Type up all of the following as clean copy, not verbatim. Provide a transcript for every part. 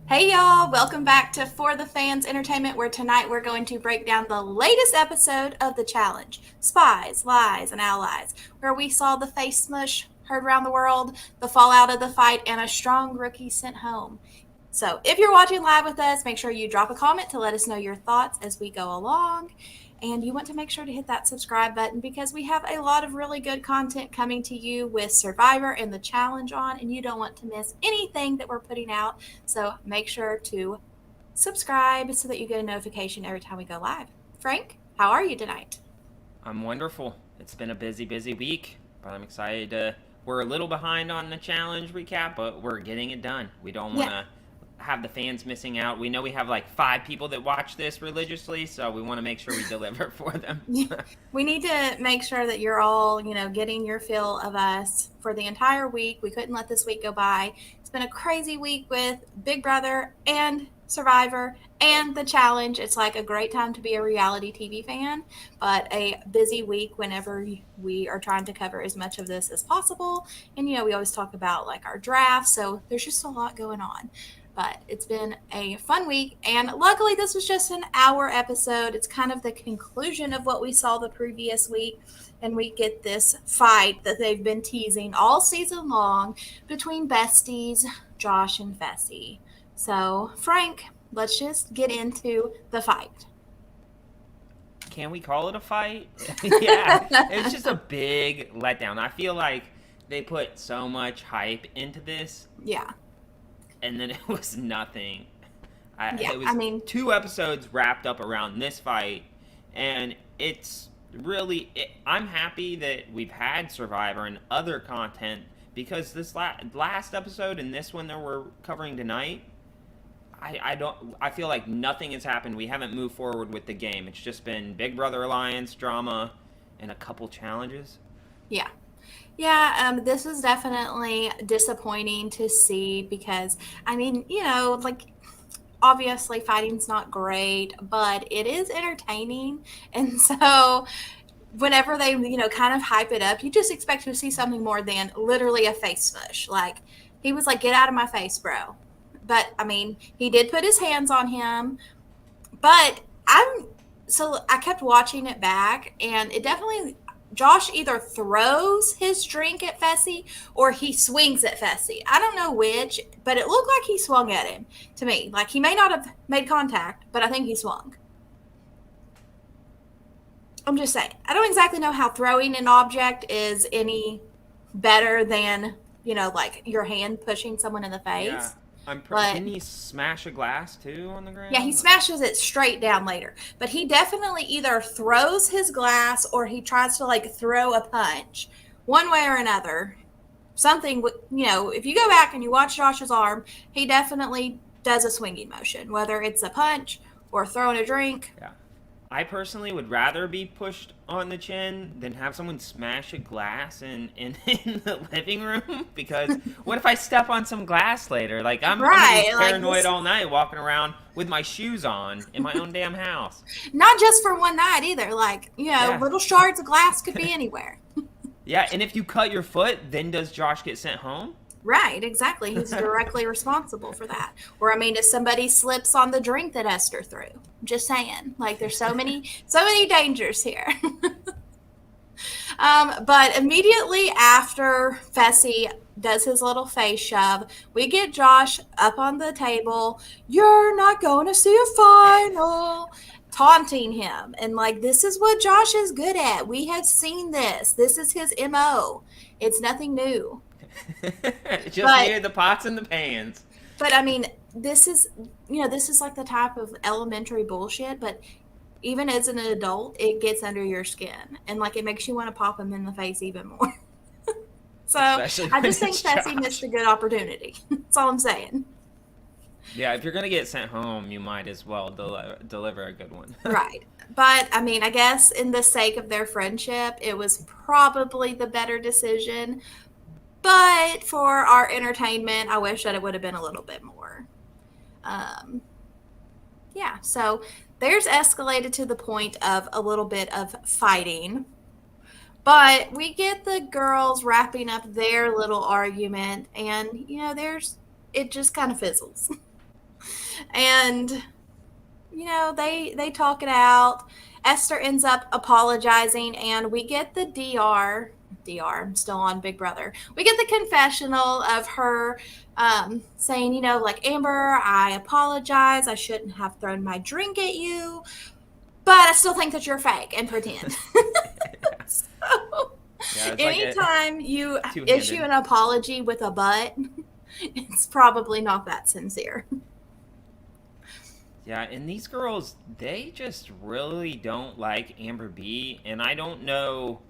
Hey y'all, welcome back to For the Fans Entertainment, where tonight we're going to break down the latest episode of the challenge, Spies, Lies, and Allies, where we saw the face smush heard around the world, the fallout of the fight, and a strong rookie sent home. So if you're watching live with us, make sure you drop a comment to let us know your thoughts as we go along. And you want to make sure to hit that subscribe button because we have a lot of really good content coming to you with Survivor and the challenge on, and you don't want to miss anything that we're putting out. So make sure to subscribe so that you get a notification every time we go live. Frank, how are you tonight? I'm wonderful. It's been a busy week, but I'm excited to. We're a little behind on the challenge recap, but we're getting it done. We don't want Yeah. to have the fans missing out. We know we have like 5 people that watch this religiously, so we want to make sure we deliver for them. We need to make sure that you're all, getting your fill of us for the entire week. We couldn't let this week go by. It's been a crazy week with Big Brother and Survivor and the challenge. It's like a great time to be a reality TV fan, but a busy week whenever we are trying to cover as much of this as possible. And, we always talk about like our draft, so there's just a lot going on. But it's been a fun week, and luckily, this was just an hour episode. It's kind of the conclusion of what we saw the previous week, and we get this fight that they've been teasing all season long between besties, Josh and Fessy. So, Frank, let's just get into the fight. Can we call it a fight? Yeah, it was just a big letdown. I feel like they put so much hype into this, Yeah. and then it was nothing. Yeah. It was I mean, 2 episodes wrapped up around this fight, and it's really. I'm happy that we've had Survivor and other content because this last episode and this one that we're covering tonight, I don't. I feel like nothing has happened. We haven't moved forward with the game. It's just been Big Brother Alliance drama and a couple challenges. yeah. Yeah, this is definitely disappointing to see because, I mean, like obviously fighting's not great, but it is entertaining. And so whenever they, kind of hype it up, you just expect to see something more than literally a face smush. Like he was like, "Get out of my face, bro." But I mean, he did put his hands on him, but I kept watching it back, and it definitely Josh either throws his drink at Fessy or he swings at Fessy. I don't know which, but it looked like he swung at him to me. Like he may not have made contact, but I think he swung. I'm just saying. I don't exactly know how throwing an object is any better than, like your hand pushing someone in the Yeah, face. But didn't he smash a glass too on the yeah, he ground? smashes it straight down later. But he definitely either throws his glass or he tries to like throw a punch. One way or another. Something, if you go back and you watch Josh's arm, he definitely does a swinging motion, whether it's a punch or throwing a drink. Yeah. I personally would rather be pushed on the chin than have someone smash a glass in the living room because what if I step on some glass later? Like I'm gonna be Right. Like paranoid this, all night walking around with my shoes on in my own damn house. not just for one night either. Like, Yeah. little shards of glass could be anywhere. Yeah, and if you cut your foot, then does Josh get sent home? Right, exactly. He's directly responsible for that. Or I mean, if somebody slips on the drink that Esther threw. Just saying. Like there's so many dangers here. But immediately after Fessy does his little face shove, we get Josh up on the table. You're not going to see a final. Taunting him. And like, this is what Josh is good at. We have seen this. This is his MO. It's nothing new. Just But near the pots and the pans. But I mean, this is like the type of elementary bullshit, but even as an adult, it gets under your skin and like it makes you want to pop him in the face even more. So Especially I when just think it's Fessy missed Josh. a good opportunity. That's all I'm saying. Yeah, if you're gonna get sent home, you might as well deliver a good one. Right. But I mean, I guess in the sake of their friendship, it was probably the better decision. But for our entertainment, I wish that it would have been a little bit more. Um, yeah, so there's escalated to the point of a little bit of fighting. But we get the girls wrapping up their little argument, and there's it just kind of fizzles. And, they talk it out. Esther ends up apologizing, and we get the I'm still on Big Brother. We get the confessional of her saying, like, Amber, I apologize. I shouldn't have thrown my drink at you, but I still think that you're fake and pretend. So, Yeah, it's anytime you two-handed. issue an apology with a but, it's probably not that sincere. Yeah, and these girls, they just really don't like Amber B, and I don't know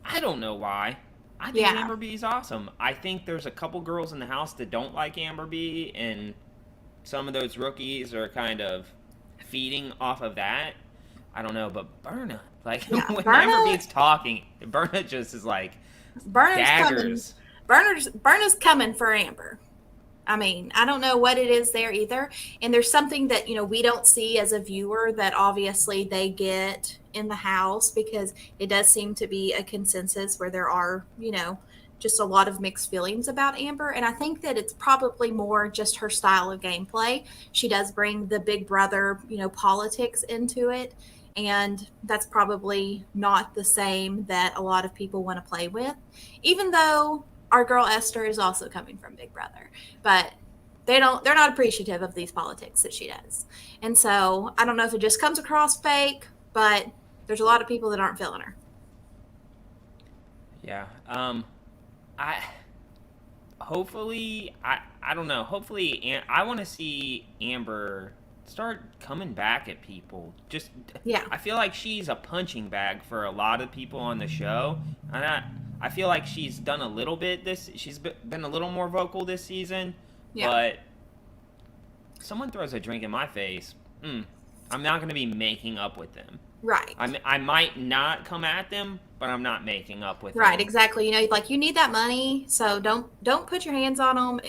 why. I think Yeah. Amber B is awesome. I think there's a couple girls in the house that don't like Amber B, and some of those rookies are kind of feeding off of that. I don't know, but Berna, like, Yeah, when Berna- Amber B's talking, Berna just is like Burner's daggers. Burner's coming for Amber. I mean, I don't know what it is there either. And there's something that, we don't see as a viewer that obviously they get in the house, because it does seem to be a consensus where there are, just a lot of mixed feelings about Amber. And I think that it's probably more just her style of gameplay. She does bring the Big Brother, politics into it. And that's probably not the same that a lot of people want to play with, even though our girl Esther is also coming from Big Brother, but they're not appreciative of these politics that she does. And so I don't know if it just comes across fake, but there's a lot of people that aren't feeling her. Yeah. I hopefully I don't know. Hopefully I want to see Amber start coming back at people. Just Yeah. I feel like she's a punching bag for a lot of people on the show. And I feel like she's done a little bit she's been a little more vocal this season, Yeah. but someone throws a drink in my face, I'm not going to be making up with them. Right. I might not come at them, but I'm not making up with them. Right, exactly. You need that money, so don't put your hands on them.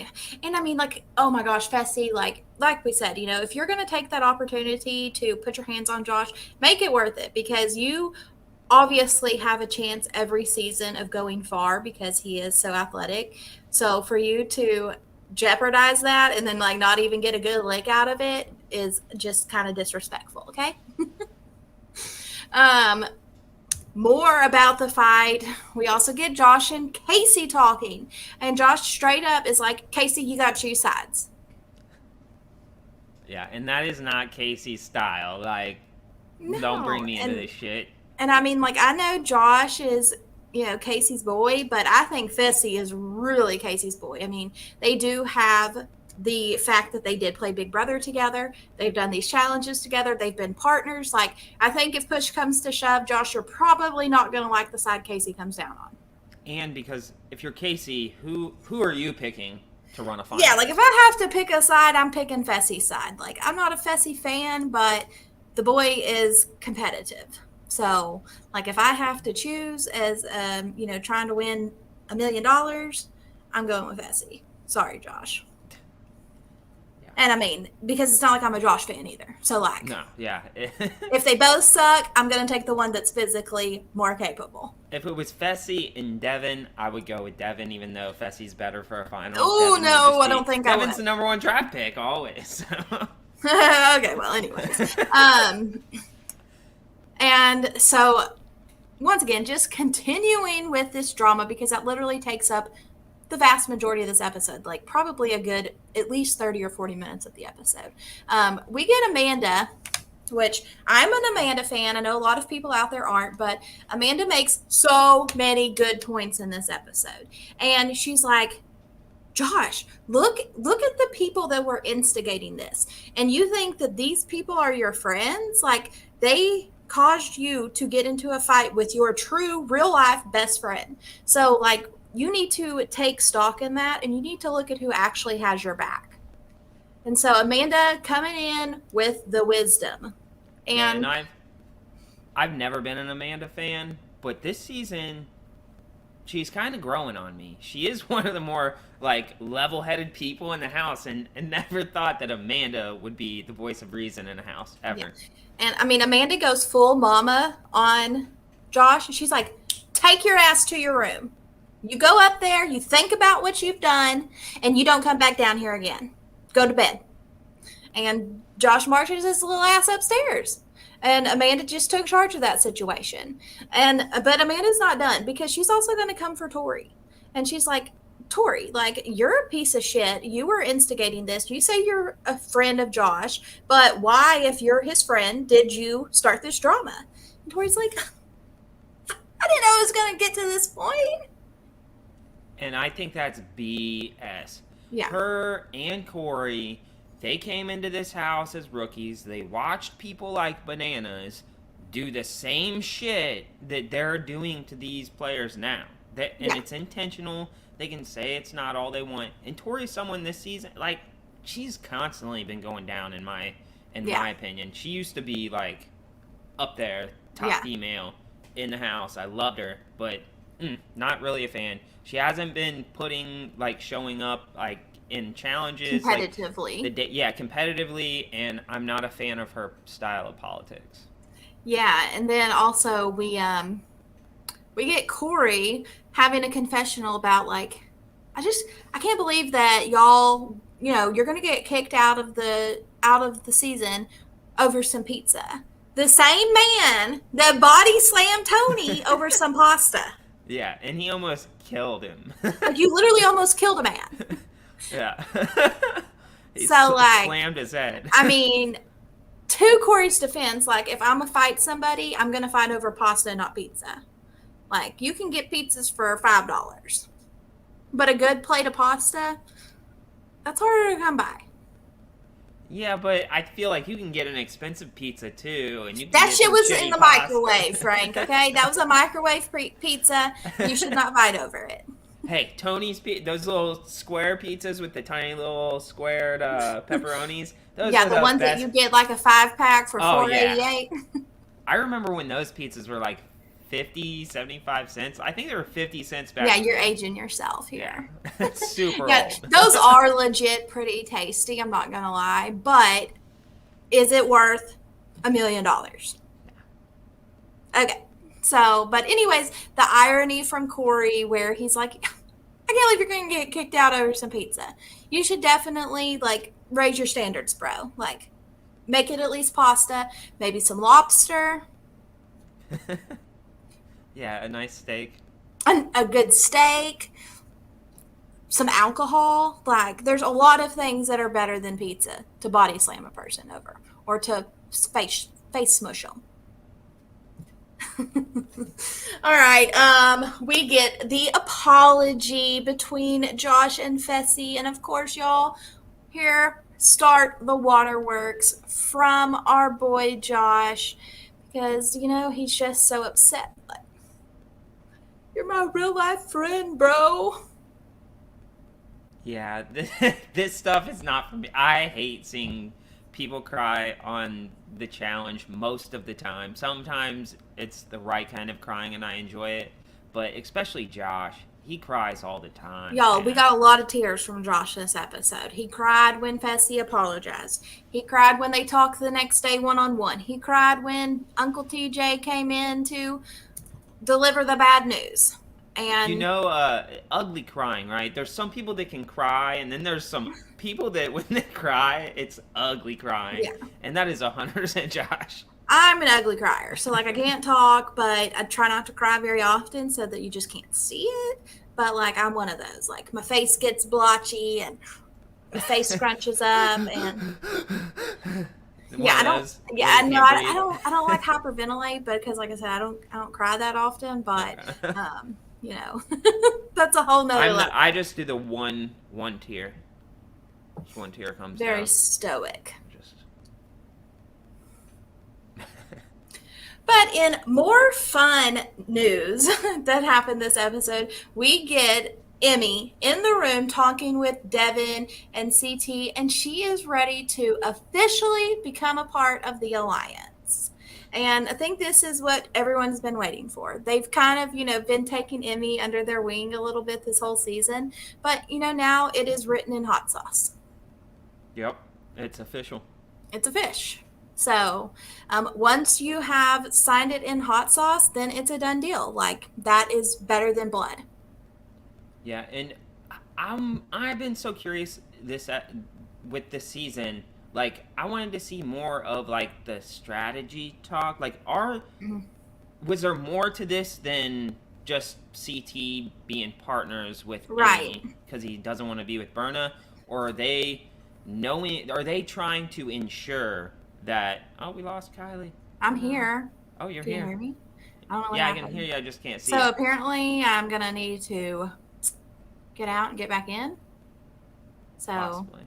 And I mean, like, oh my gosh, Fessy, like we said, if you're going to take that opportunity to put your hands on Josh, make it worth it, because you obviously have a chance every season of going far because he is so athletic. So for you to jeopardize that and then like not even get a good lick out of it is just kind of disrespectful, okay? More about the fight. We also get Josh and Casey talking, and Josh straight up is like, Casey, you got to choose sides. Yeah, and that is not Casey's style. Like, No. don't bring me into this shit. And I mean, like, I know Josh is, Casey's boy, but I think Fessy is really Casey's boy. I mean, they do have the fact that they did play Big Brother together. They've done these challenges together. They've been partners. Like, I think if push comes to shove, Josh, you're probably not going to like the side Casey comes down on. And because if you're Casey, who are you picking to run a fight? Yeah, like, if I have to pick a side, I'm picking Fessy's side. Like, I'm not a Fessy fan, but the boy is competitive. So, like, if I have to choose as, trying to win $1 million, I'm going with Fessy. Sorry, Josh. Yeah. And I mean, because it's not like I'm a Josh fan either. So, like, no, yeah. If they both suck, I'm going to take the one that's physically more capable. If it was Fessy and Devin, I would go with Devin, even though Fessy's better for a final. Oh, no, I don't think I would. Devin's the number one draft pick, always. Okay, well, anyways. And so, once again, just continuing with this drama, because that literally takes up the vast majority of this episode, like probably a good at least 30 or 40 minutes of the episode. We get Amanda, which I'm an Amanda fan. I know a lot of people out there aren't, but Amanda makes so many good points in this episode. And she's like, Josh, look at the people that were instigating this. And you think that these people are your friends? Like, they caused you to get into a fight with your true real life best friend. So, like, you need to take stock in that, and you need to look at who actually has your back. And so Amanda coming in with the wisdom. And I've never been an Amanda fan, but this season she's kind of growing on me. She is one of the more like level-headed people in the house, and never thought that Amanda would be the voice of reason in a house ever. Yeah. And I mean, Amanda goes full mama on Josh, and she's like, take your ass to your room. You go up there, you think about what you've done, and you don't come back down here again. Go to bed. And Josh marches his little ass upstairs. And Amanda just took charge of that situation. But Amanda's not done because she's also going to come for Tori. And she's like, Tori, like, you're a piece of shit. You were instigating this. You say you're a friend of Josh, but why, if you're his friend, did you start this drama? And Tori's like, I didn't know it was going to get to this point. And I think that's BS. Yeah. Her and Corey, they came into this house as rookies. They watched people like Bananas do the same shit that they're doing to these players now. It's intentional. They can say it's not all they want. And Tori's someone this season, like, she's constantly been going down in my opinion. She used to be, like, up there, top female in the house. I loved her, but not really a fan. She hasn't been showing up, like, in challenges. Competitively. Competitively, and I'm not a fan of her style of politics. Yeah, and then also we get Corey having a confessional about, like, I can't believe that y'all, you're gonna get kicked out of the season over some pizza. The same man that body slammed Tony over some pasta. Yeah, and he almost killed him. Like, you literally almost killed a man. Yeah. He slammed his head. I mean, to Corey's defense, like, if I'm gonna fight somebody, I'm gonna fight over pasta, not pizza. Like, you can get pizzas for $5, but a good plate of pasta, that's harder to come by. Yeah, but I feel like you can get an expensive pizza too, and that shit was in the microwave, Frank. Okay, that was a microwave pizza. You should not fight over it. Hey, Tony's those little square pizzas with the tiny little squared pepperonis. Those are the ones that you get like a 5-pack for $4.88. Yeah. I remember when those pizzas were like 50, 75 cents. I think they were 50 cents back. Yeah, you're aging yourself here. Yeah, super old. Those are legit pretty tasty, I'm not going to lie. But is it worth $1 million? Okay. So, but anyways, the irony from Corey where he's like, I can't believe you're going to get kicked out over some pizza. You should definitely, like, raise your standards, bro. Like, make it at least pasta, maybe some lobster. Yeah, a nice steak. A good steak. Some alcohol. Like, there's a lot of things that are better than pizza to body slam a person over. Or to face smush them. All right. We get the apology between Josh and Fessy. And, of course, y'all, here start the waterworks from our boy Josh. Because, he's just so upset. Like, you're my real life friend, bro. Yeah, this stuff is not for me. I hate seeing people cry on the challenge most of the time. Sometimes it's the right kind of crying and I enjoy it. But especially Josh, he cries all the time. Y'all, we got a lot of tears from Josh this episode. He cried when Fessy apologized. He cried when they talked the next day one-on-one. He cried when Uncle TJ came in to deliver the bad news. And ugly crying, right? There's some people that can cry, and then there's some people that when they cry, it's ugly crying. Yeah. And that is 100% Josh. I'm an ugly crier, so, like, I can't talk, but I try not to cry very often so that you just can't see it. But, like, I'm one of those. Like, my face gets blotchy, and my face scrunches up, and I don't like hyperventilate, but because, like I said, I don't cry that often, but that's a whole nother level. I just do the one tear. Just one tear comes down. Very stoic. But in more fun news that happened this episode, we get Emmy in the room talking with Devin and CT, and she is ready to officially become a part of the alliance. And I think this is what everyone's been waiting for. They've kind of, been taking Emmy under their wing a little bit this whole season, but, now it is written in hot sauce. Yep, it's official. It's a fish. So once you have signed it in hot sauce, then it's a done deal. Like, that is better than blood. Yeah, and I've been so curious with this season. Like, I wanted to see more of, like, the strategy talk. Like, was there more to this than just CT being partners with Right. Emmy because he doesn't want to be with Berna? Or are they trying to ensure that, oh, we lost Kiley? I'm here. Oh, you're Can you here. hear me? I don't know what Yeah, I happened. can hear you. I just can't see So it. apparently I'm going to need to get out and get back in. So, Possibly.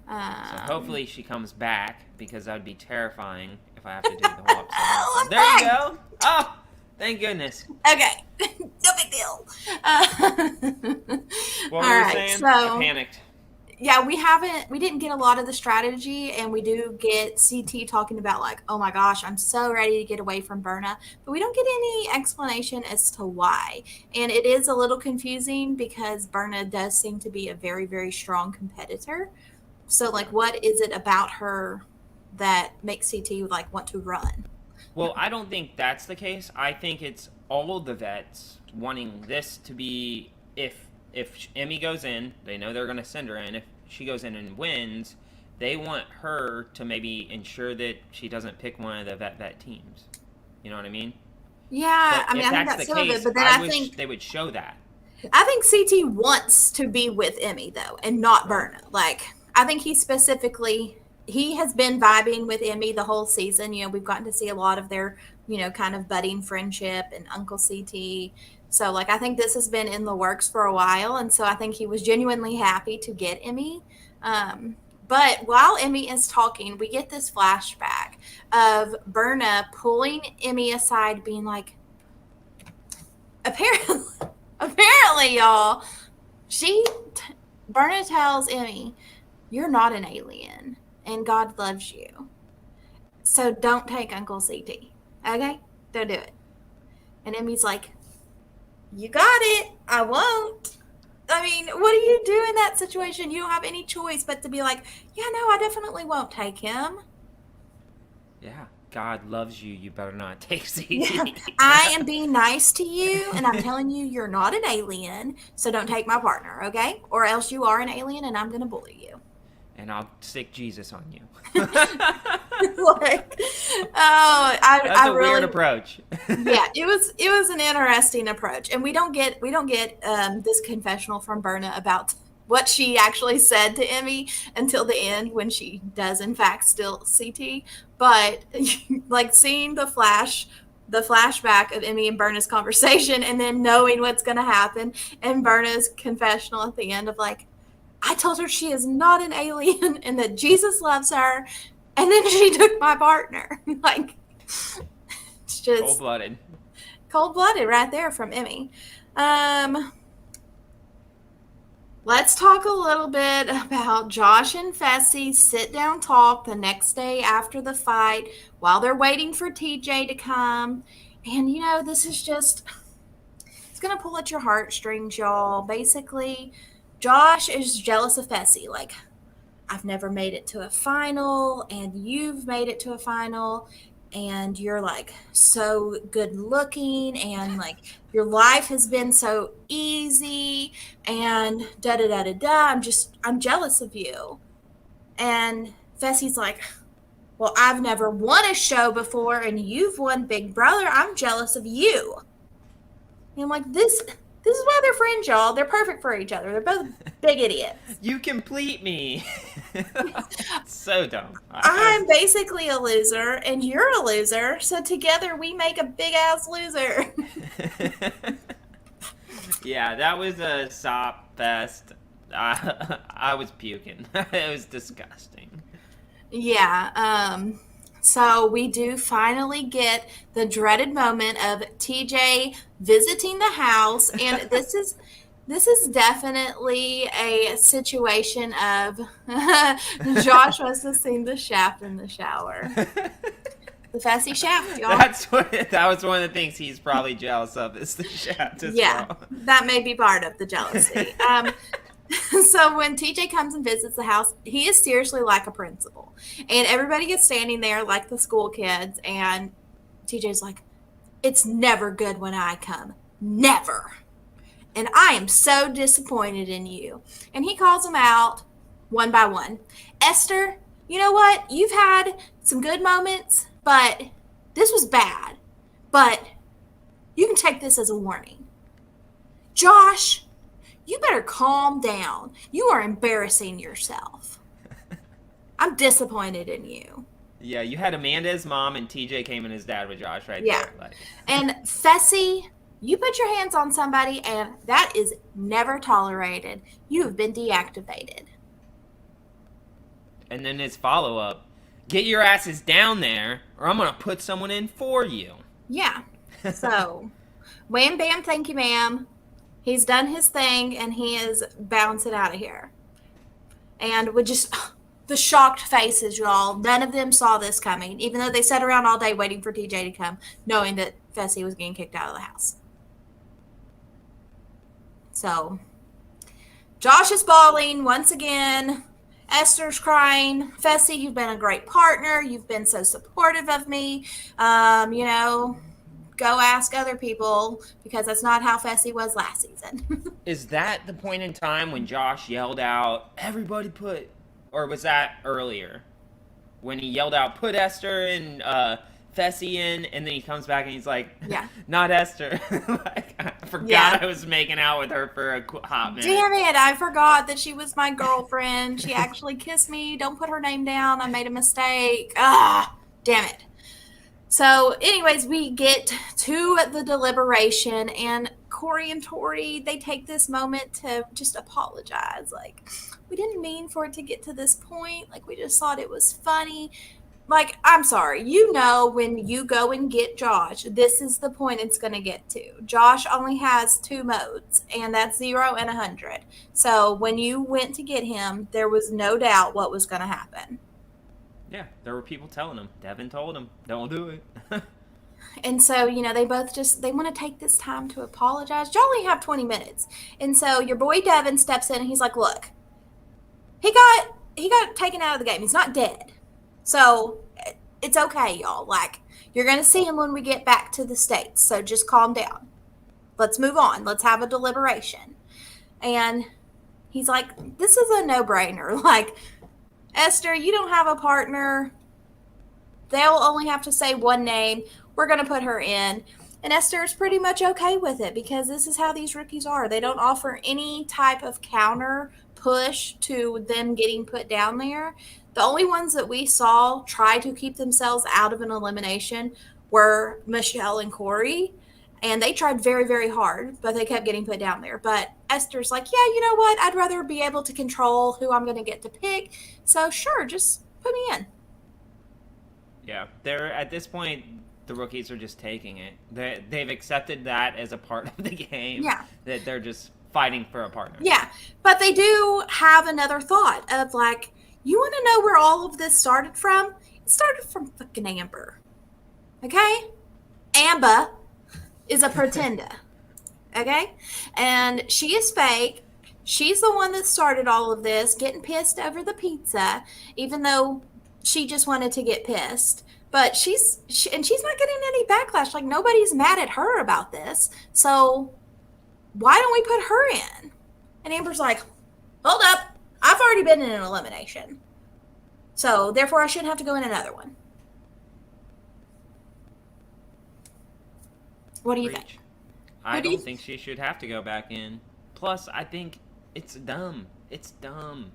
So hopefully she comes back, because that would be terrifying if I have to do the whole episode. There you go. Oh, thank goodness. Okay. No big deal. What were you saying? I panicked. Yeah, we didn't get a lot of the strategy, and we do get CT talking about, like, oh my gosh, I'm so ready to get away from Berna, but we don't get any explanation as to why. And it is a little confusing because Berna does seem to be a very, very strong competitor. So, like, what is it about her that makes CT, like, want to run? Well, I don't think that's the case. I think it's all the vets wanting this to be, if Emmy goes in, they know they're going to send her in. If she goes in and wins, they want her to maybe ensure that she doesn't pick one of the vet teams. You know what I mean? Yeah, But I mean, if I think that's that's the some of case, it, but then I I wish think they would show that. CT wants to be with Emmy though, and not Berna. Like, I think he has been vibing with Emmy the whole season. You know, we've gotten to see a lot of their, you know, kind of budding friendship and Uncle CT. So, like, I think this has been in the works for a while, and so I think he was genuinely happy to get Emmy. But while Emmy is talking, we get this flashback of Berna pulling Emmy aside, being like, apparently, y'all, Berna tells Emmy, you're not an alien, and God loves you. So don't take Uncle CT. Okay? Don't do it. And Emmy's like, you got it. I won't. I mean, what do you do in that situation? You don't have any choice but to be like, yeah, no, I definitely won't take him. Yeah, God loves you. You better not take CT. Yeah. I am being nice to you, and I'm telling you, you're not an alien, so don't take my partner, okay? Or else you are an alien, and I'm going to bully you. And I'll stick Jesus on you. Like, oh, That's a really, weird approach. Yeah, it was an interesting approach, and we don't get this confessional from Berna about what she actually said to Emmy until the end, when she does in fact still CT. But like, seeing the flashback of Emmy and Berna's conversation, and then knowing what's going to happen, and Berna's confessional at the end of, like, I told her she is not an alien and that Jesus loves her, and then she took my partner. Like, it's just cold-blooded right there from Emmy. Let's talk a little bit about Josh and Fessie's sit-down talk the next day after the fight, while they're waiting for TJ to come. And, you know, this is just, it's going to pull at your heartstrings, y'all. Basically, Josh is jealous of Fessie. Like, I've never made it to a final, and you've made it to a final, and you're, like, so good looking, and, like, your life has been so easy, and da-da-da-da-da. I'm jealous of you. And Fessie's like, well, I've never won a show before, and you've won Big Brother. I'm jealous of you. And I'm like, this is why they're friends, y'all. They're perfect for each other. They're both big idiots. You complete me. So dumb. I'm basically a loser, and you're a loser. So together we make a big-ass loser. Yeah, that was a sop fest. I was puking. It was disgusting. Yeah. So we do finally get the dreaded moment of TJ visiting the house, and this is definitely a situation of Josh must have seen the shaft in the shower. The Fessie shaft, y'all. That was one of the things he's probably jealous of, is the shaft as well. That may be part of the jealousy. So when TJ comes and visits the house, he is seriously like a principal. And everybody is standing there like the school kids, and TJ's like, it's never good when I come. Never. And I am so disappointed in you. And he calls them out one by one. Esther, you know what? You've had some good moments, but this was bad. But you can take this as a warning. Josh, you better calm down. You are embarrassing yourself. I'm disappointed in you. Yeah, you had Amanda's mom and TJ came in as dad with Josh right Yeah. there. Like. And Fessy, you put your hands on somebody, and that is never tolerated. You have been deactivated. And then his follow up, get your asses down there, or I'm gonna put someone in for you. Yeah. So, wham bam, thank you, ma'am. He's done his thing, and he is bouncing out of here. And with just the shocked faces, y'all, none of them saw this coming, even though they sat around all day waiting for TJ to come, knowing that Fessy was getting kicked out of the house. So, Josh is bawling once again. Esther's crying. Fessy, you've been a great partner. You've been so supportive of me. Go ask other people, because that's not how Fessy was last season. Is that the point in time when Josh yelled out, everybody put, or was that earlier? When he yelled out, put Esther and Fessy in, and then he comes back and he's like, Yeah. not Esther. Like, I forgot I was making out with her for a hot minute. Damn it, I forgot that she was my girlfriend. She actually kissed me. Don't put her name down. I made a mistake. Ah, damn it. So, anyways, we get to the deliberation, and Corey and Tori, they take this moment to just apologize. Like, we didn't mean for it to get to this point. Like, we just thought it was funny. Like, I'm sorry. You know, when you go and get Josh, this is the point it's going to get to. Josh only has 2 modes, and that's 0 and 100. So, when you went to get him, there was no doubt what was going to happen. Yeah, there were people telling him. Devin told him, don't do it. And so, they both they want to take this time to apologize. You only have 20 minutes. And so your boy Devin steps in and he's like, look, he got taken out of the game. He's not dead. So it's okay, y'all. Like, you're going to see him when we get back to the States. So just calm down. Let's move on. Let's have a deliberation. And he's like, this is a no-brainer. Like, Esther, you don't have a partner. They'll only have to say one name. We're going to put her in. And Esther's pretty much okay with it, because this is how these rookies are. They don't offer any type of counter push to them getting put down there. The only ones that we saw try to keep themselves out of an elimination were Michelle and Corey. And they tried very, very hard, but they kept getting put down there. But Esther's like, yeah, you know what? I'd rather be able to control who I'm going to get to pick. So sure, just put me in. Yeah, they're at this point, the rookies are just taking it. They've accepted that as a part of the game. Yeah. That they're just fighting for a partner. Yeah, but they do have another thought of like, you want to know where all of this started from? It started from fucking Amber. Okay? Amber is a pretender. Okay? And she is fake. She's the one that started all of this, getting pissed over the pizza, even though she just wanted to get pissed. But she's not getting any backlash. Like, nobody's mad at her about this. So why don't we put her in? And Amber's like, hold up. I've already been in an elimination. So therefore I shouldn't have to go in another one. What do you think? I don't think she should have to go back in. Plus, I think it's dumb. It's dumb.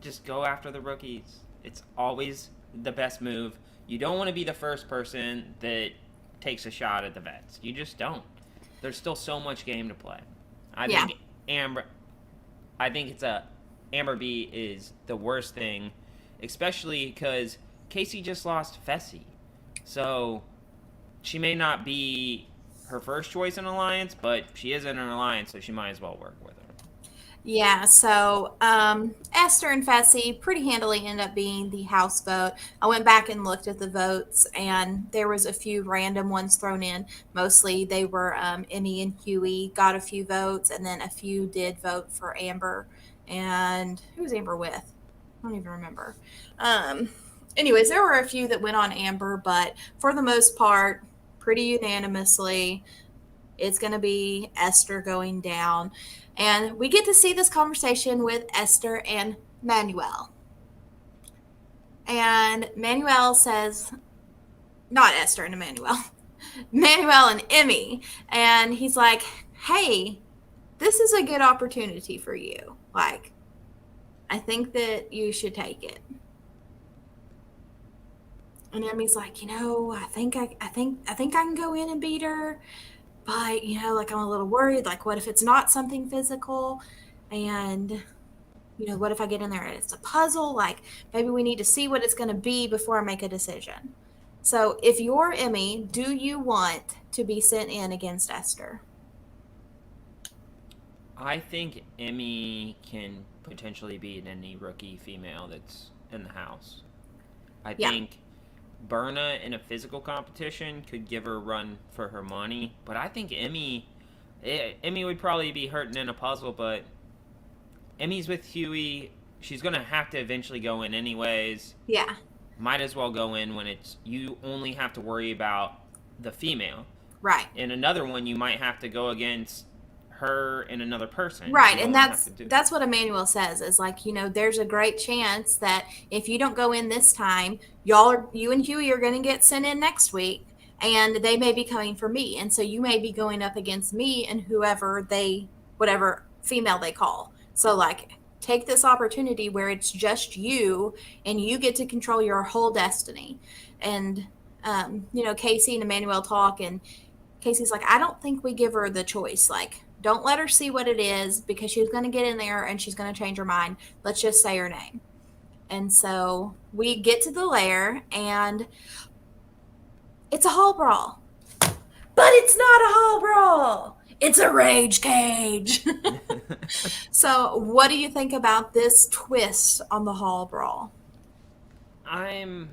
Just go after the rookies. It's always the best move. You don't want to be the first person that takes a shot at the vets. You just don't. There's still so much game to play. I think Amber B is the worst thing, especially because Casey just lost Fessy. So she may not be her first choice in Alliance, but she is in an Alliance, so she might as well work with her. Yeah, so Esther and Fessy pretty handily end up being the house vote. I went back and looked at the votes, and there was a few random ones thrown in. Mostly they were Emmy and Huey got a few votes, and then a few did vote for Amber. And who was Amber with? I don't even remember. Anyways, there were a few that went on Amber, but for the most part, pretty unanimously, it's going to be Esther going down. And we get to see this conversation with Esther and Manuel. And Manuel says, not Esther and Emmanuel, Manuel and Emmy. And he's like, hey, this is a good opportunity for you. Like, I think that you should take it. And Emmy's like, I think I can go in and beat her, but like I'm a little worried. Like, what if it's not something physical? And what if I get in there and it's a puzzle? Like, maybe we need to see what it's going to be before I make a decision. So, if you're Emmy, do you want to be sent in against Esther? I think Emmy can potentially beat any rookie female that's in the house. I Yeah, think Berna in a physical competition could give her a run for her money, but I think Emmy would probably be hurting in a puzzle, but Emmy's with Huey. She's gonna have to eventually go in anyways. yeah, Might as well go in when it's you only have to worry about the female. right. In another one, you might have to go against her and another person. Right, You and only have that's to do. that's what Emmanuel says is like, there's a great chance that if you don't go in this time, you and Huey are going to get sent in next week, and they may be coming for me, and so you may be going up against me and whatever female they call. So like, take this opportunity where it's just you and you get to control your whole destiny. And Casey and Emmanuel talk, and Casey's like, I don't think we give her the choice. Like, don't let her see what it is because she's going to get in there and she's going to change her mind. Let's just say her name. And so we get to the lair and it's a hall brawl. But it's not a hall brawl. It's a rage cage. So, what do you think about this twist on the hall brawl? I'm.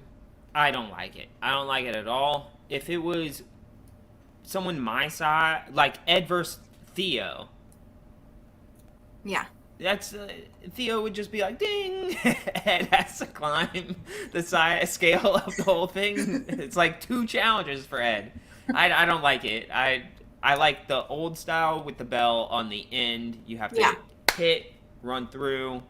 I don't like it. I don't like it at all. If it was someone my side, like Ed versus Theo, Yeah. that's Theo would just be like, "Ding!" Ed has to climb the scale of the whole thing. It's like two challenges for Ed. I don't like it. I like the old style with the bell on the end. You have Yeah. to hit, run through,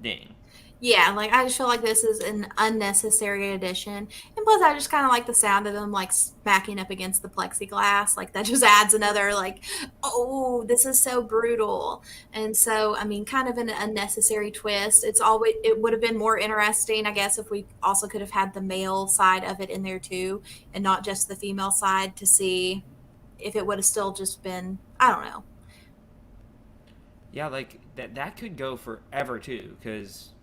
ding. Yeah, like I just feel like this is an unnecessary addition. And plus I just kind of like the sound of them like smacking up against the plexiglass. Like that just adds another like, oh, this is so brutal. And so, I mean, kind of an unnecessary twist. It would have been more interesting, I guess, if we also could have had the male side of it in there too and not just the female side to see if it would have still just been, I don't know. Yeah, like that could go forever too, because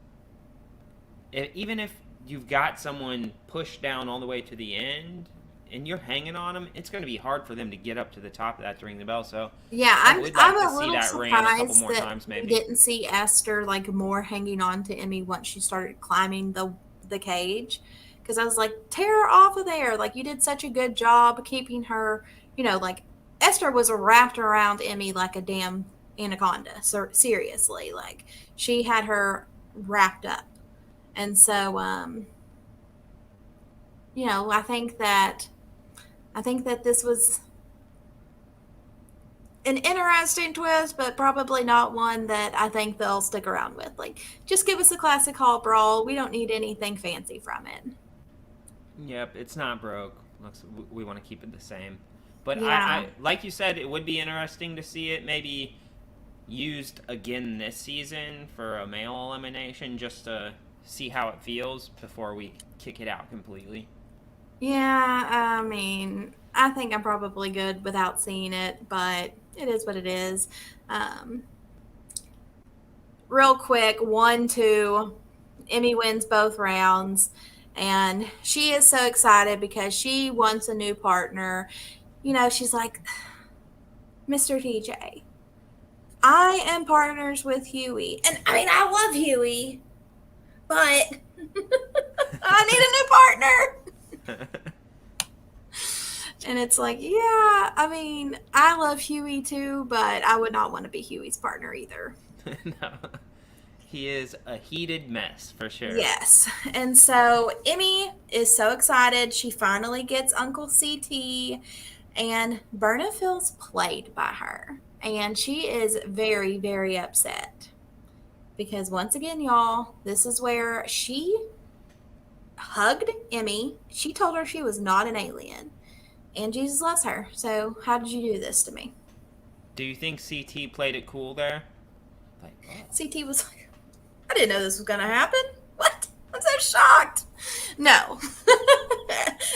even if you've got someone pushed down all the way to the end and you're hanging on them, it's going to be hard for them to get up to the top of that to ring the bell. So Yeah, I I'm would I'm like to a see little that ran a couple surprised more that times, we maybe. didn't see Esther like more hanging on to Emmy once she started climbing the cage, because I was like, tear her off of there. Like you did such a good job keeping her. Like Esther was wrapped around Emmy like a damn anaconda. So seriously, like she had her wrapped up, and so I think that this was an interesting twist, but probably not one that I think they'll stick around with. Like, just give us a classic hall brawl. We don't need anything fancy from it. Yep, it's not broke. We want to keep it the same. But Yeah. like you said, it would be interesting to see it maybe used again this season for a male elimination, just to see how it feels before we kick it out completely. Yeah, I mean, I think I'm probably good without seeing it, but it is what it is. Um, Real quick, 1-2, Emmy wins both rounds, and she is so excited because she wants a new partner. She's like, Mr. TJ, I am partners with Huey. And I mean, I love Huey, but I need a new partner. And it's like, yeah, I mean, I love Huey too, but I would not want to be Huey's partner either. No. He is a heated mess for sure. Yes. And so Emmy is so excited. She finally gets Uncle CT, and Berna feels played by her. And she is very, very upset because once again, y'all, this is where she hugged Emmy. She told her she was not an alien. And Jesus loves her. So how did you do this to me? Do you think CT played it cool there? Like, CT was like, I didn't know this was going to happen. What? I'm so shocked. No.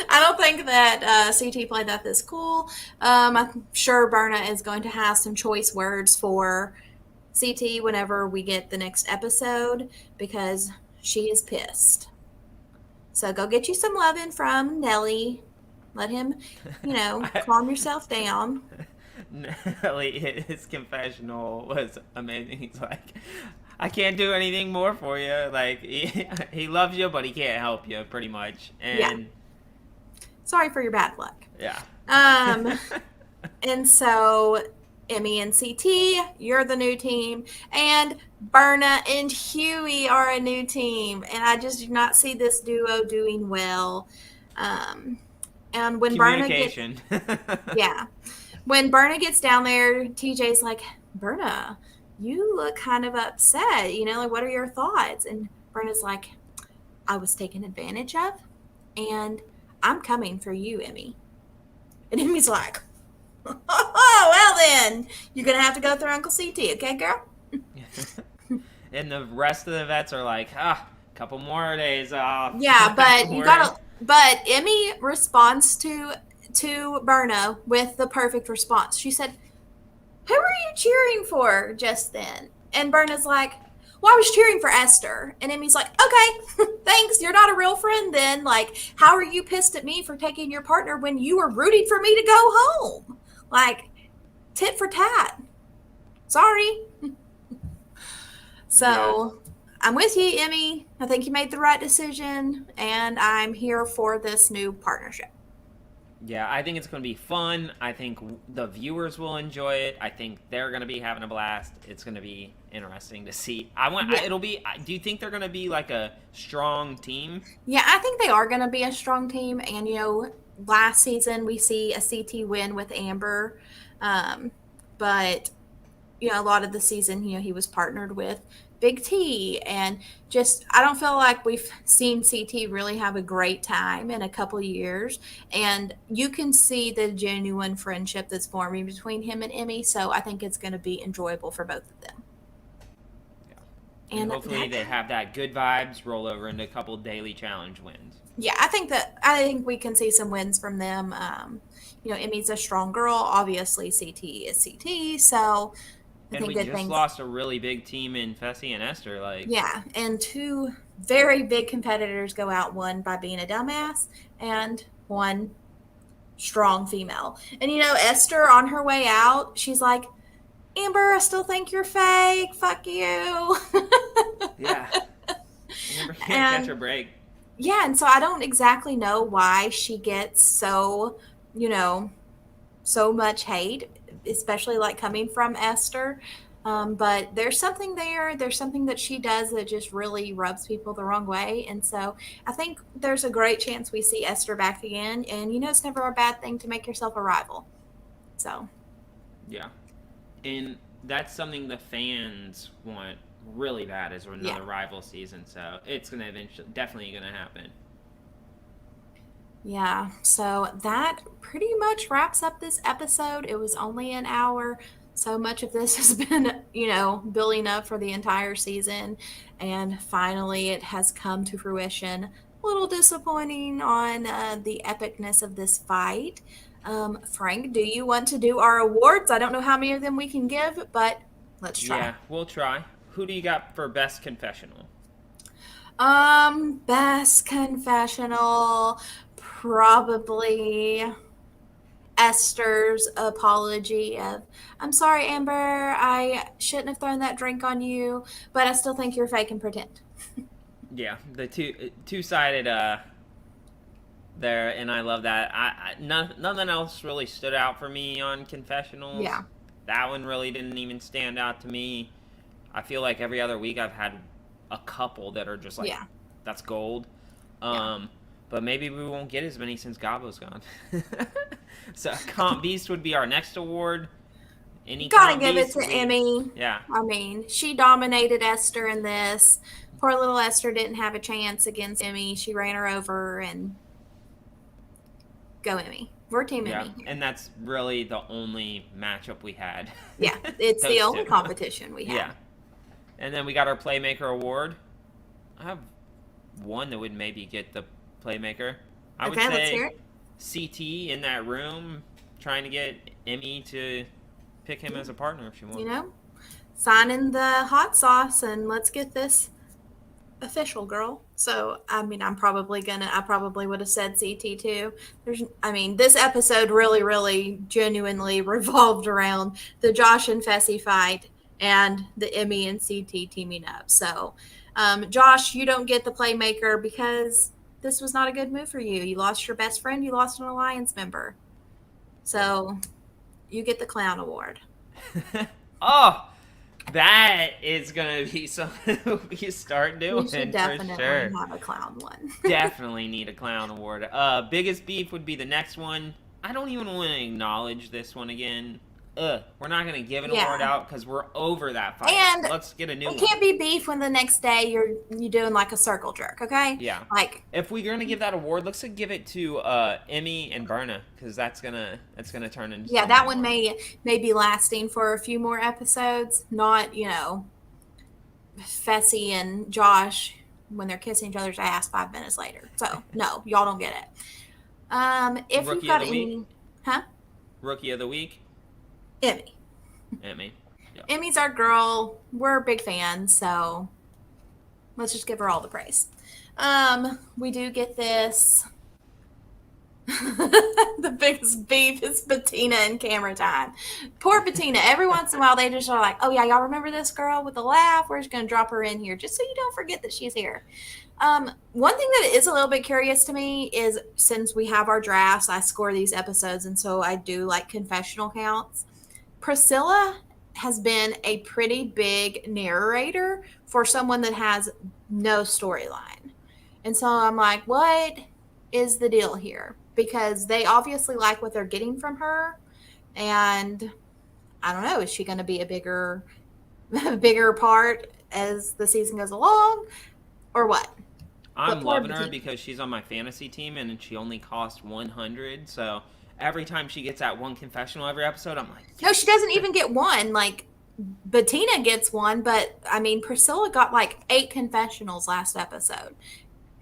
I don't think that CT played that this cool. I'm sure Berna is going to have some choice words for CT whenever we get the next episode because she is pissed. So go get you some loving from Nelly. Let him, calm yourself down. Nelly, his confessional was amazing. He's like, I can't do anything more for you. Like, he loves you, but he can't help you, pretty much. And yeah. Sorry for your bad luck. Yeah. And so Emmy and CT, you're the new team, and Berna and Huey are a new team, and I just do not see this duo doing well. And when Berna gets, when Berna gets down there, TJ's like, Berna, you look kind of upset. Like, what are your thoughts? And Berna's like, I was taken advantage of, and I'm coming for you, Emmy. And Emmy's like, oh, well then, you're going to have to go through Uncle CT, okay, girl? And the rest of the vets are like, a couple more days off. Yeah, but Emmy responds to Berna with the perfect response. She said, who are you cheering for just then? And Berna's like, well, I was cheering for Esther. And Emmy's like, okay, thanks. You're not a real friend then. Like, how are you pissed at me for taking your partner when you were rooting for me to go home? Like, tit for tat. Sorry. So, yeah. I'm with you, Emmy. I think you made the right decision, and I'm here for this new partnership. Yeah, I think it's going to be fun. I think the viewers will enjoy it. I think they're going to be having a blast. It's going to be interesting to see. Do you think they're going to be like a strong team? Yeah, I think they are going to be a strong team. And, last season we see a CT win with Amber. But, a lot of the season, he was partnered with Big T, and just I don't feel like we've seen CT really have a great time in a couple years, and you can see the genuine friendship that's forming between him and Emmy, so I think it's going to be enjoyable for both of them. Yeah. And hopefully they have that good vibes roll over into a couple daily challenge wins. Yeah, I think we can see some wins from them. Emmy's a strong girl. Obviously, CT is CT, so and we just lost a really big team in Fessy and Esther. Yeah, and two very big competitors go out, one by being a dumbass and one strong female. And, Esther, on her way out, she's like, Amber, I still think you're fake. Fuck you. Yeah. Amber can't catch a break. Yeah, and so I don't exactly know why she gets so, so much hate, especially coming from Esther. But there's something there. There's something that she does that just really rubs people the wrong way. And so I think there's a great chance we see Esther back again. And, it's never a bad thing to make yourself a rival. So. Yeah. And that's something the fans want really bad is another rival season. So it's going to definitely going to happen. Yeah, so that pretty much wraps up this episode. It was only an hour. So much of this has been, building up for the entire season. And finally, it has come to fruition. A little disappointing on the epicness of this fight. Frank, do you want to do our awards? I don't know how many of them we can give, but let's try. Yeah, we'll try. Who do you got for best confessional? Best confessional, probably Esther's apology of, I'm sorry, Amber, I shouldn't have thrown that drink on you, but I still think you're fake and pretend. Yeah, the two-sided there, and I love that. Nothing else really stood out for me on confessionals. Yeah. That one really didn't even stand out to me. I feel like every other week I've had a couple that are just like, that's gold. But maybe we won't get as many since Gabo's gone. So Comp Beast would be our next award. any Gotta count give it beast to league. Emmy. Yeah. I mean, she dominated Esther in this. Poor little Esther didn't have a chance against Emmy. She ran her over, and go Emmy. We're Team Yeah, Emmy here. and that's really the only matchup we had. Yeah, it's the Those only two. competition we Yeah. have. And then we got our Playmaker award. I have one that would maybe get the Playmaker. I would Okay, let's hear say it. CT in that room trying to get Emmy to pick him as a partner if she wants. You know, sign in the hot sauce and let's get this official, girl. So, I mean, I probably would have said CT too. This episode really genuinely revolved around the Josh and Fessy fight and the Emmy and CT teaming up. So, Josh, you don't get the playmaker because this was not a good move for you. You lost your best friend, you lost an alliance member. So, you get the clown award. Oh, that is gonna be something we start doing We should for definitely sure. have a clown one. Definitely need a clown award. Biggest beef would be the next one. I don't even want to acknowledge this one again. We're not gonna give an award out because we're over that fight. And let's get a new one. It can't be beef when the next day you're doing like a circle jerk, okay? Yeah. Like, if we're gonna give that award, let's give it to Emmy and Berna because that's gonna turn into yeah, that one more. may be lasting for a few more episodes, not Fessy and Josh when they're kissing each other's ass 5 minutes later. So no, y'all don't get it. If Rookie you've got of the any, week? huh? Rookie of the week, Emmy. Emmy. Yeah. Emmy's our girl. We're big fans, so let's just give her all the praise. We do get this. The biggest beef is Bettina and camera time. Poor Bettina. Every once in a while, they just are like, "Oh yeah, y'all remember this girl with the laugh? We're just gonna drop her in here, just so you don't forget that she's here." One thing that is a little bit curious to me is since we have our drafts, I score these episodes, and so I do like confessional counts. Priscilla has been a pretty big narrator for someone that has no storyline. And so I'm like, what is the deal here? Because they obviously like what they're getting from her. And I don't know, is she going to be a bigger part as the season goes along or what? I'm loving her because she's on my fantasy team and she only costs 100. So every time she gets that one confessional every episode, I'm like, no, she doesn't even get one. Like, Bettina gets one, but I mean, Priscilla got like 8 confessionals last episode.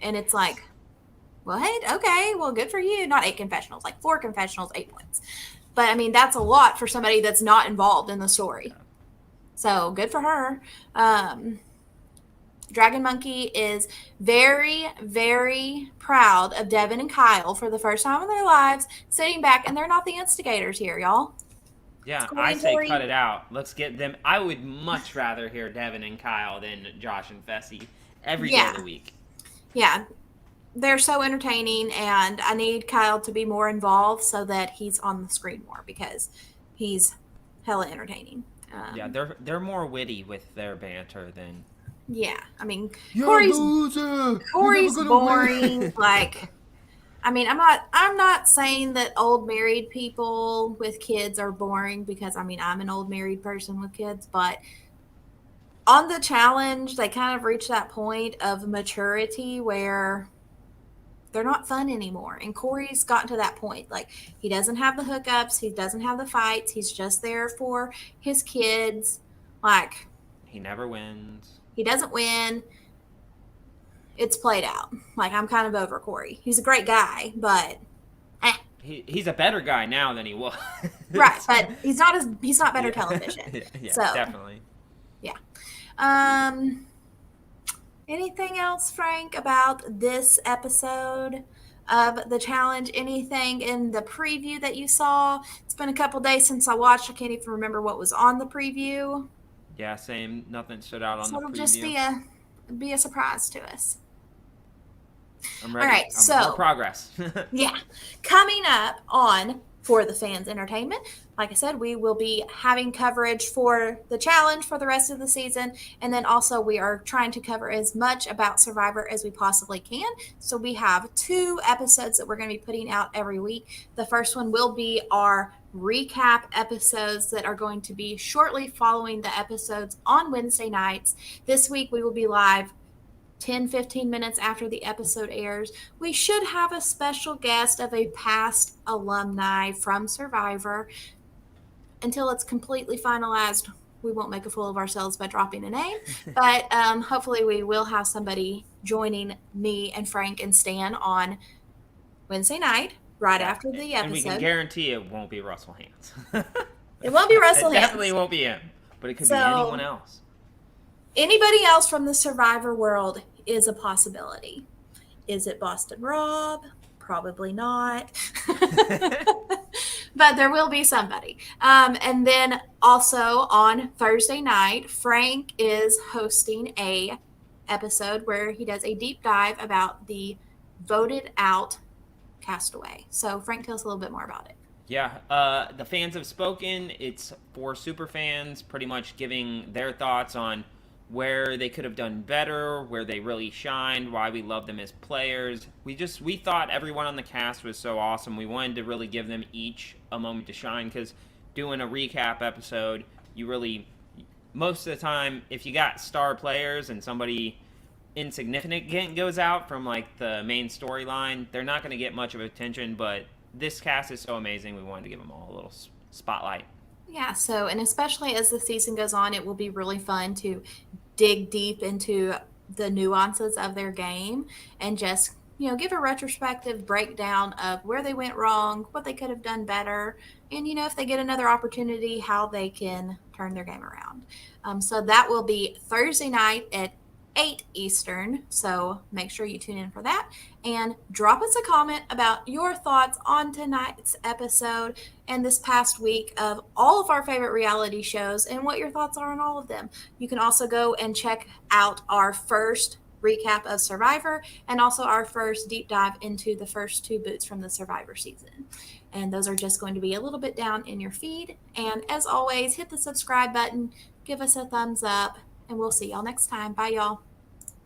And it's like, what? Okay, well, good for you. Not 8 confessionals, like 4 confessionals, 8 points. But I mean, that's a lot for somebody that's not involved in the story. So good for her. Dragon Monkey is very, very proud of Devin and Kyle for the first time in their lives, sitting back, and they're not the instigators here, y'all. Yeah, I say cut it out. Let's get them. I would much rather hear Devin and Kyle than Josh and Fessy every day of the week. Yeah, they're so entertaining, and I need Kyle to be more involved so that he's on the screen more because he's hella entertaining. Yeah, they're more witty with their banter than. Yeah, I mean, Corey's boring. Like, I mean, I'm not saying that old married people with kids are boring because I mean, I'm an old married person with kids, but on the challenge, they kind of reach that point of maturity where they're not fun anymore. And Corey's gotten to that point. Like, he doesn't have the hookups, he doesn't have the fights, he's just there for his kids. Like, he never wins. He doesn't win. It's played out. Like, I'm kind of over Corey. He's a great guy, but he's a better guy now than he was. Right, but he's not better television. Yeah, so, definitely. Yeah. Anything else, Frank, about this episode of the challenge? Anything in the preview that you saw? It's been a couple days since I watched. I can't even remember what was on the preview. Yeah, same. Nothing stood out on the preview. It'll just be a surprise to us. I'm ready. All right, more progress. Yeah. Coming up on For the Fans Entertainment, like I said, we will be having coverage for the challenge for the rest of the season. And then also, we are trying to cover as much about Survivor as we possibly can. So we have 2 episodes that we're going to be putting out every week. The first one will be our recap episodes that are going to be shortly following the episodes on Wednesday nights. This week, we will be live 10-15 minutes after the episode airs. We should have a special guest of a past alumni from Survivor. Until it's completely finalized, we won't make a fool of ourselves by dropping a name, but hopefully we will have somebody joining me and Frank and Stan on Wednesday night, right after the episode. And we can guarantee it won't be Russell Hantz. It won't be Russell Hantz. It definitely won't be him, but it could be anyone else. Anybody else from the Survivor world is a possibility. Is it Boston Rob? Probably not. But there will be somebody. And then also on Thursday night, Frank is hosting a episode where he does a deep dive about the voted out castaway. So Frank, tell us a little bit more about it. Yeah, the fans have spoken. It's for super fans, pretty much giving their thoughts on where they could have done better, where they really shined, why we love them as players. We thought everyone on the cast was so awesome. We wanted to really give them each a moment to shine, because doing a recap episode, most of the time, if you got star players and somebody insignificant goes out from like the main storyline, they're not going to get much of attention, but this cast is so amazing, we wanted to give them all a little spotlight. Yeah, so, and especially as the season goes on, it will be really fun to dig deep into the nuances of their game and just, give a retrospective breakdown of where they went wrong, what they could have done better, and, if they get another opportunity, how they can turn their game around. So that will be Thursday night at 8 Eastern, so make sure you tune in for that and drop us a comment about your thoughts on tonight's episode and this past week of all of our favorite reality shows and what your thoughts are on all of them. You can also go and check out our first recap of Survivor and also our first deep dive into the first 2 boots from the Survivor season. And those are just going to be a little bit down in your feed. And as always, hit the subscribe button, give us a thumbs up, and we'll see y'all next time. Bye, y'all.